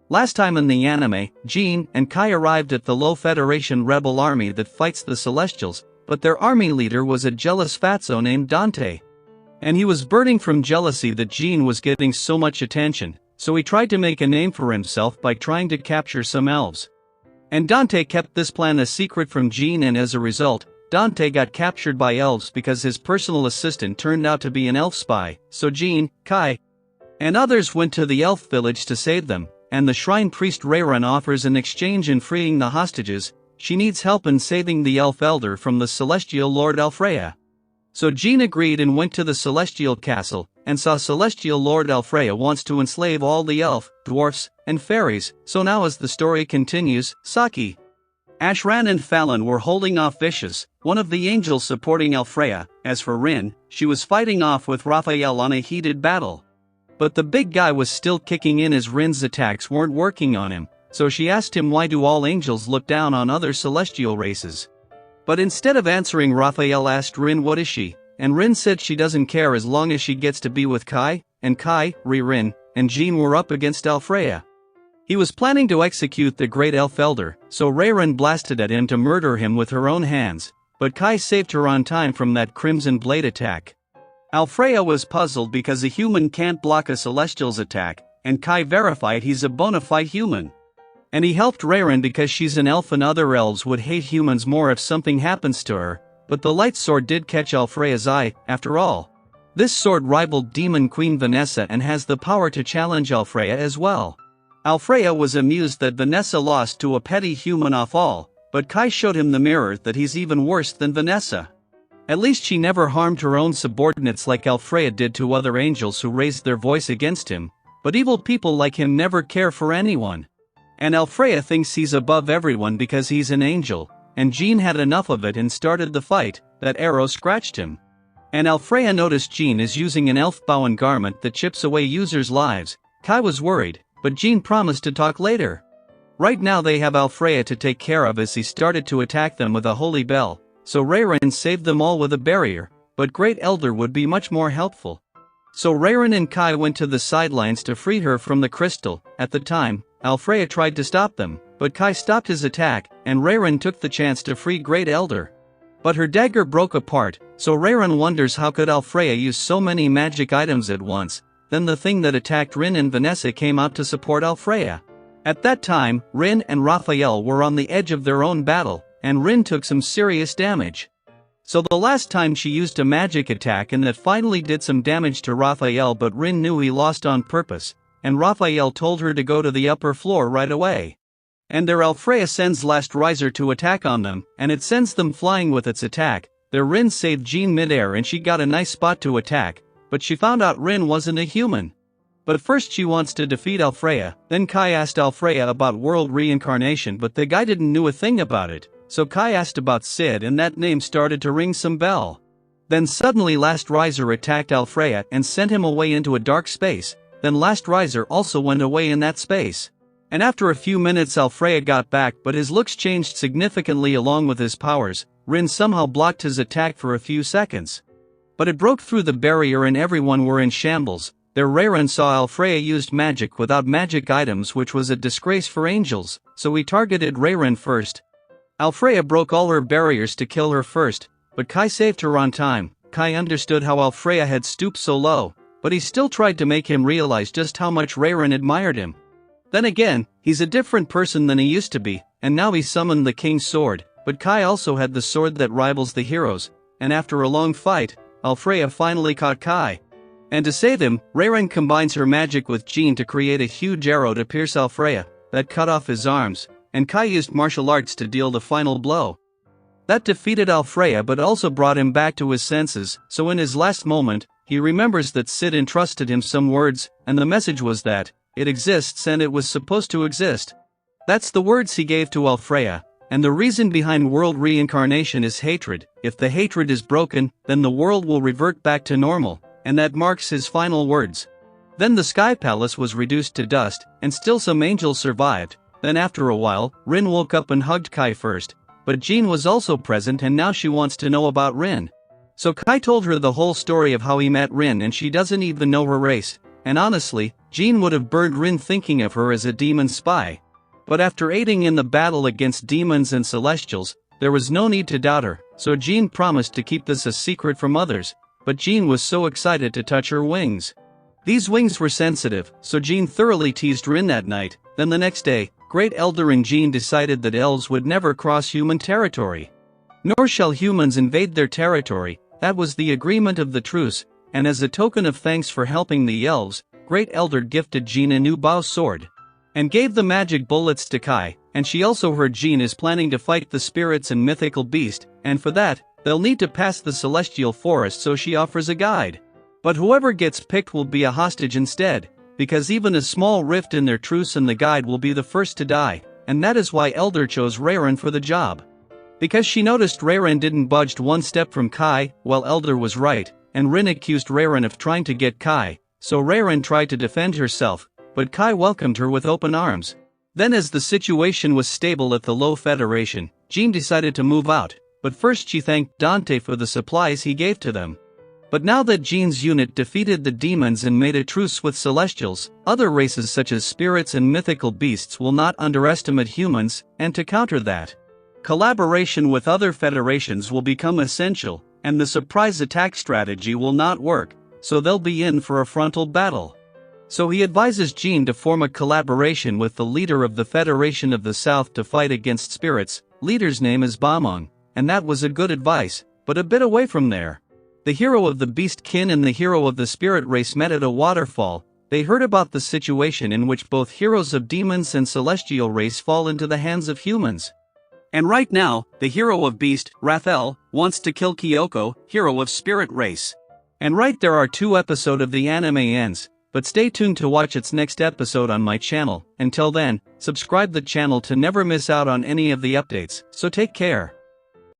Last time in the anime, Jean and Kai arrived at the Low Federation rebel army that fights the Celestials, but their army leader was a jealous fatso named Dante. And he was burning from jealousy that Jean was getting so much attention, so he tried to make a name for himself by trying to capture some elves. And Dante kept this plan a secret from Jean, and as a result, Dante got captured by elves because his personal assistant turned out to be an elf spy, so Jean, Kai, and others went to the elf village to save them, and the shrine priest Rayron offers an exchange in freeing the hostages. She needs help in saving the elf elder from the celestial lord Alfreya. So Jean agreed and went to the celestial castle, and saw celestial lord Alfreya wants to enslave all the elf, dwarfs, and fairies. So now as the story continues, Saki, Ashran and Fallon were holding off Vicious, one of the angels supporting Alfreya. As for Rin, she was fighting off with Raphael on a heated battle. But the big guy was still kicking in as Rin's attacks weren't working on him, so she asked him why do all angels look down on other celestial races. But instead of answering, Raphael asked Rin what is she, and Rin said she doesn't care as long as she gets to be with Kai, and Kai, Rin, and Jean were up against Alfreya. He was planning to execute the great elf elder, so Rayron blasted at him to murder him with her own hands, but Kai saved her on time from that crimson blade attack. Alfreya was puzzled because a human can't block a celestial's attack, and Kai verified he's a bona fide human. And he helped Rayron because she's an elf and other elves would hate humans more if something happens to her, but the light sword did catch Alfreya's eye, after all. This sword rivaled Demon Queen Vanessa and has the power to challenge Alfreya as well. Alfreya was amused that Vanessa lost to a petty human off all, but Kai showed him the mirror that he's even worse than Vanessa. At least she never harmed her own subordinates like Alfreya did to other angels who raised their voice against him, but evil people like him never care for anyone. And Alfreya thinks he's above everyone because he's an angel, and Jean had enough of it and started the fight. That arrow scratched him. And Alfreya noticed Jean is using an elf-bound garment that chips away users' lives. Kai was worried, but Jean promised to talk later. Right now they have Alfreya to take care of as he started to attack them with a holy bell, so Rayron saved them all with a barrier, but Great Elder would be much more helpful. So Rayron and Kai went to the sidelines to free her from the crystal. At the time, Alfreya tried to stop them, but Kai stopped his attack, and Rayron took the chance to free Great Elder. But her dagger broke apart, so Rayron wonders how could Alfreya use so many magic items at once. Then the thing that attacked Rin and Vanessa came out to support Alfreya. At that time, Rin and Raphael were on the edge of their own battle, and Rin took some serious damage. So the last time she used a magic attack and that finally did some damage to Raphael, but Rin knew he lost on purpose, and Raphael told her to go to the upper floor right away. And there Alfreya sends Last Riser to attack on them, and it sends them flying with its attack. There Rin saved Jean midair and she got a nice spot to attack, but she found out Rin wasn't a human. But first she wants to defeat Alfreya. Then Kai asked Alfreya about world reincarnation, but the guy didn't know a thing about it, so Kai asked about Sid and that name started to ring some bell. Then suddenly Last Riser attacked Alfreya and sent him away into a dark space. Then Last Riser also went away in that space. And after a few minutes Alfreya got back, but his looks changed significantly along with his powers. Rin somehow blocked his attack for a few seconds. But it broke through the barrier and everyone were in shambles. There Rayron saw Alfreya used magic without magic items, which was a disgrace for angels, so he targeted Rayron first. Alfreya broke all her barriers to kill her first, but Kai saved her on time. Kai understood how Alfreya had stooped so low, but he still tried to make him realize just how much Rayron admired him. Then again, he's a different person than he used to be, and now he summoned the King's Sword, but Kai also had the sword that rivals the heroes, and after a long fight, Alfreya finally caught Kai. And to save him, Rayron combines her magic with Jean to create a huge arrow to pierce Alfreya, that cut off his arms, and Kai used martial arts to deal the final blow. That defeated Alfreya but also brought him back to his senses, so in his last moment, he remembers that Sid entrusted him some words, and the message was that it exists and it was supposed to exist. That's the words he gave to Alfreya, and the reason behind world reincarnation is hatred. If the hatred is broken, then the world will revert back to normal, and that marks his final words. Then the Sky Palace was reduced to dust, and still some angels survived. Then after a while, Rin woke up and hugged Kai first, but Jean was also present and now she wants to know about Rin. So Kai told her the whole story of how he met Rin and she doesn't even know her race, and honestly, Jean would have burned Rin thinking of her as a demon spy. But after aiding in the battle against demons and celestials, there was no need to doubt her, so Jean promised to keep this a secret from others, but Jean was so excited to touch her wings. These wings were sensitive, so Jean thoroughly teased Rin that night. Then the next day, Great Elder and Jean decided that elves would never cross human territory. Nor shall humans invade their territory. That was the agreement of the truce, and as a token of thanks for helping the elves, Great Elder gifted Jean a new bow sword and gave the magic bullets to Kai, and she also heard Jean is planning to fight the spirits and mythical beast, and for that, they'll need to pass the celestial forest, so she offers a guide. But whoever gets picked will be a hostage instead, because even a small rift in their truce and the guide will be the first to die, and that is why Elder chose Rayran for the job. Because she noticed Rayran didn't budge one step from Kai, while Elder was right, and Rin accused Rayran of trying to get Kai, so Rayran tried to defend herself, but Kai welcomed her with open arms. Then as the situation was stable at the Low Federation, Jean decided to move out, but first she thanked Dante for the supplies he gave to them. But now that Jean's unit defeated the demons and made a truce with celestials, other races such as spirits and mythical beasts will not underestimate humans, and to counter that, collaboration with other federations will become essential, and the surprise attack strategy will not work, so they'll be in for a frontal battle. So he advises Jean to form a collaboration with the leader of the Federation of the South to fight against spirits. Leader's name is Bamong, and that was a good advice, but a bit away from there. The hero of the beast kin and the hero of the spirit race met at a waterfall. They heard about the situation in which both heroes of demons and celestial race fall into the hands of humans. And right now, the hero of beast, Rathel, wants to kill Kyoko, hero of spirit race. And right, there are 2 episodes of the anime ends, but stay tuned to watch its next episode on my channel. Until then, subscribe the channel to never miss out on any of the updates, so take care.